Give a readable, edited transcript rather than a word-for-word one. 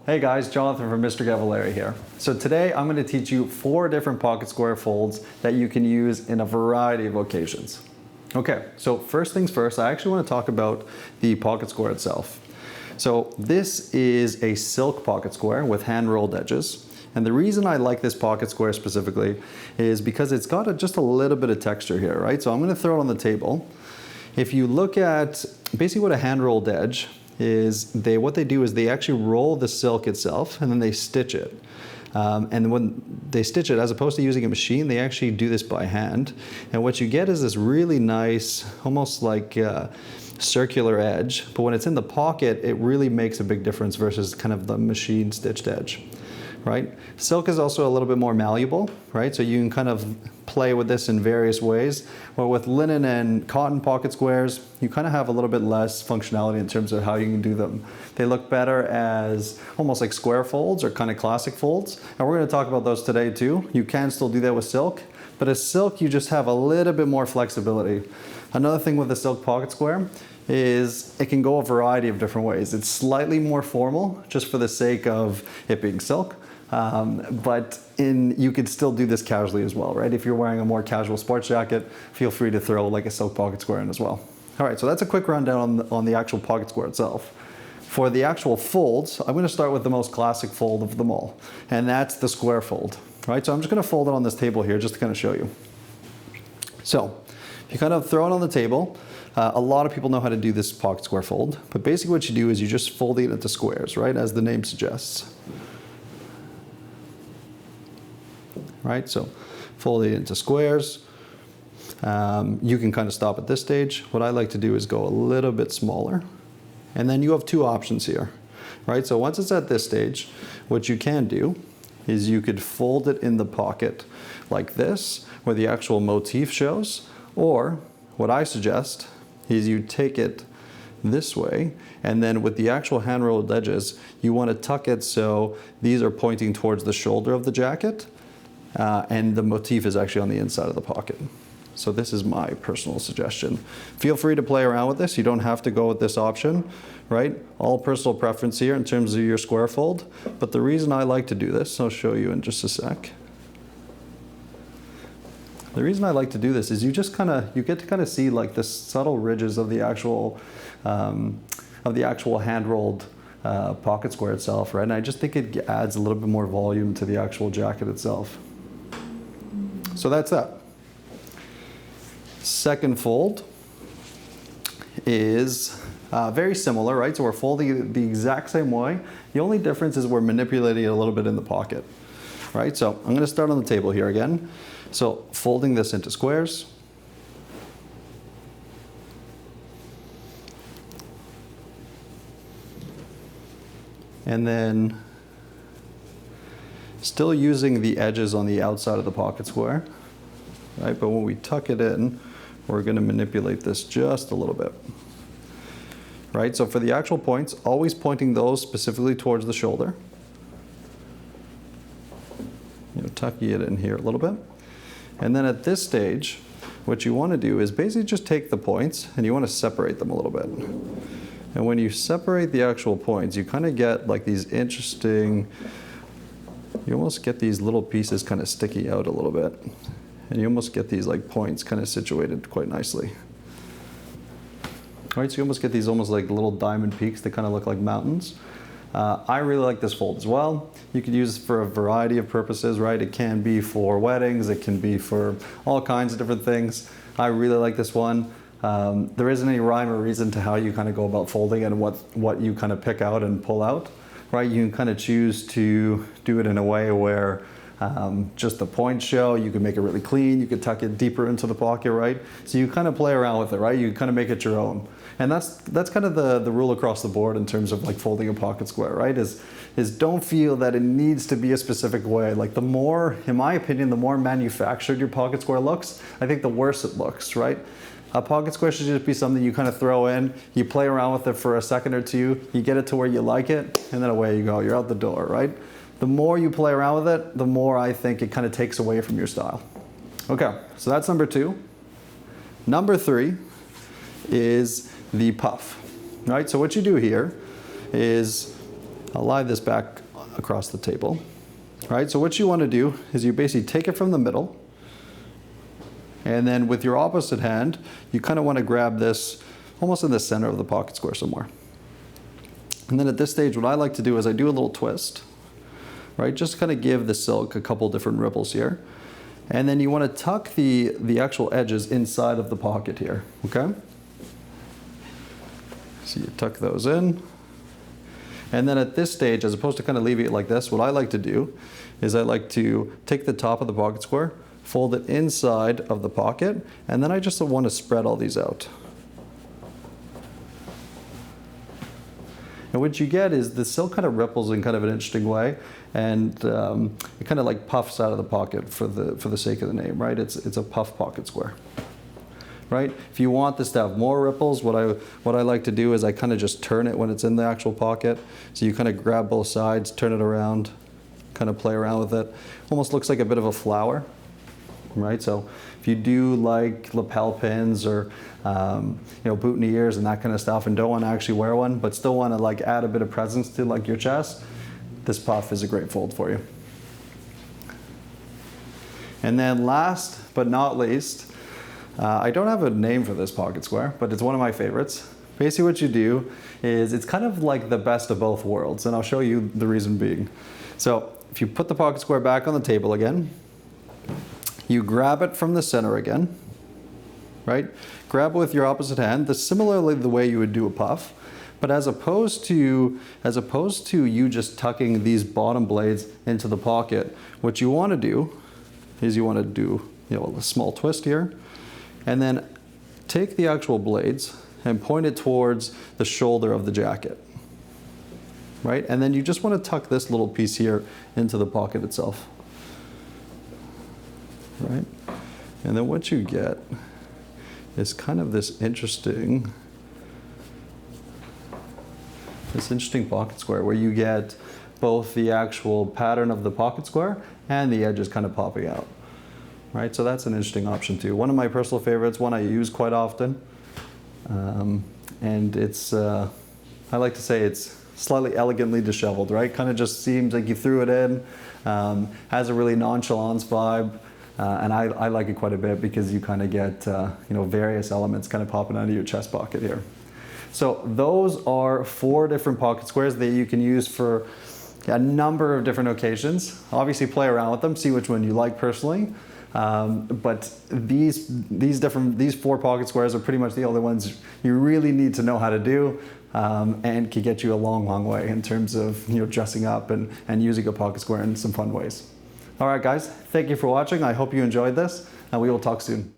Hey guys, Jonathan from Mr. Cavaliere here. So today I'm going to teach you 4 different pocket square folds that you can use in a variety of occasions. Okay, so first things first, I actually want to talk about the pocket square itself. So this is a silk pocket square with hand rolled edges. And the reason I like this pocket square specifically is because it's got just a little bit of texture here, right? So I'm going to throw it on the table. If you look at basically what a hand rolled edge is, what they do is they actually roll the silk itself and then they stitch it. And when they stitch it, as opposed to using a machine, they actually do this by hand. And what you get is this really nice, almost like circular edge. But when it's in the pocket, it really makes a big difference versus kind of the machine stitched edge, right? Silk is also a little bit more malleable, right? So you can kind of play with this in various ways. Well, with linen and cotton pocket squares, you kind of have a little bit less functionality in terms of how you can do them. They look better as almost like square folds or kind of classic folds. And we're going to talk about those today too. You can still do that with silk, but as silk, you just have a little bit more flexibility. Another thing with the silk pocket square is it can go a variety of different ways. It's slightly more formal just for the sake of it being silk. But you could still do this casually as well, right? If you're wearing a more casual sports jacket, feel free to throw like a silk pocket square in as well. All right, so that's a quick rundown on the actual pocket square itself. For the actual folds, I'm going to start with the most classic fold of them all, and that's the square fold, right? So I'm just going to fold it on this table here just to kind of show you. So if you kind of throw it on the table, a lot of people know how to do this pocket square fold, but basically what you do is you just fold it into squares, right? As the name suggests. Right, so fold it into squares. You can kind of stop at this stage. What I like to do is go a little bit smaller. And then you have 2 options here, right? So once it's at this stage, what you can do is you could fold it in the pocket like this, where the actual motif shows. Or what I suggest is you take it this way, and then with the actual hand rolled edges, you want to tuck it so these are pointing towards the shoulder of the jacket. And the motif is actually on the inside of the pocket. So this is my personal suggestion. Feel free to play around with this. You don't have to go with this option, right? All personal preference here in terms of your square fold. But the reason I like to do this, I'll show you in just a sec. The reason I like to do this is you get to kind of see like the subtle ridges of the actual hand rolled pocket square itself, right? And I just think it adds a little bit more volume to the actual jacket itself. So that's that. Second fold is very similar, right? So we're folding it the exact same way. The only difference is we're manipulating it a little bit in the pocket, right? So I'm going to start on the table here again. So folding this into squares. And then still using the edges on the outside of the pocket square, right? But when we tuck it in, we're going to manipulate this just a little bit, right? So for the actual points, always pointing those specifically towards the shoulder. Tucking it in here a little bit. And then at this stage, what you want to do is basically just take the points and you want to separate them a little bit. And when you separate the actual points, you kind of get like these interesting, you almost get these little pieces kind of sticking out a little bit. And you almost get these like points kind of situated quite nicely. All right, so you almost get these almost like little diamond peaks that kind of look like mountains. I really like this fold as well. You could use it for a variety of purposes, right? It can be for weddings, it can be for all kinds of different things. I really like this one. There isn't any rhyme or reason to how you kind of go about folding and what you kind of pick out and pull out, right? You can kind of choose to do it in a way where just the points show. You can make it really clean. You could tuck it deeper into the pocket, right? So you kind of play around with it, right? You kind of make it your own. And that's kind of the rule across the board in terms of like folding a pocket square, right? Is don't feel that it needs to be a specific way. Like the more, in my opinion, the more manufactured your pocket square looks, I think the worse it looks, right? A pocket square should just be something you kind of throw in, you play around with it for a second or two, you get it to where you like it, and then away you go, you're out the door, right? The more you play around with it, the more I think it kind of takes away from your style. Okay, so that's number 2. Number 3 is the puff, right? So what you do here is I'll lie this back across the table. All right, so what you want to do is you basically take it from the middle, and then with your opposite hand, you kind of want to grab this almost in the center of the pocket square somewhere. And then at this stage, what I like to do is I do a little twist, right? Just kind of give the silk a couple different ripples here. And then you want to tuck the actual edges inside of the pocket here, okay? So you tuck those in. And then at this stage, as opposed to kind of leaving it like this, what I like to do is I like to take the top of the pocket square, fold it inside of the pocket, and then I just want to spread all these out. And what you get is the silk kind of ripples in kind of an interesting way, and it kind of like puffs out of the pocket for the sake of the name, right? It's a puff pocket square, right? If you want this to have more ripples, what I like to do is I kind of just turn it when it's in the actual pocket. So you kind of grab both sides, turn it around, kind of play around with it. Almost looks like a bit of a flower, right? So if you do like lapel pins or boutonnieres and that kind of stuff, and don't want to actually wear one, but still want to like add a bit of presence to like your chest, this puff is a great fold for you. And then last but not least, I don't have a name for this pocket square, but it's one of my favorites. Basically what you do is it's kind of like the best of both worlds, and I'll show you the reason being. So if you put the pocket square back on the table again, you grab it from the center again, right? Grab it with your opposite hand, similarly the way you would do a puff, but as opposed to you just tucking these bottom blades into the pocket, what you want to do is you want to do a small twist here, and then take the actual blades and point it towards the shoulder of the jacket, right? And then you just want to tuck this little piece here into the pocket itself, right? And then what you get is kind of this interesting pocket square where you get both the actual pattern of the pocket square and the edges kind of popping out, right? So that's an interesting option too. One of my personal favorites, one I use quite often, and it's, I like to say it's slightly elegantly disheveled, right? Kind of just seems like you threw it in, has a really nonchalance vibe. And I like it quite a bit because you kind of get various elements kind of popping out of your chest pocket here. So those are 4 different pocket squares that you can use for a number of different occasions. Obviously play around with them, see which one you like personally. But these 4 pocket squares are pretty much the only ones you really need to know how to do, and can get you a long way in terms of dressing up and using a pocket square in some fun ways. All right, guys, thank you for watching. I hope you enjoyed this, and we will talk soon.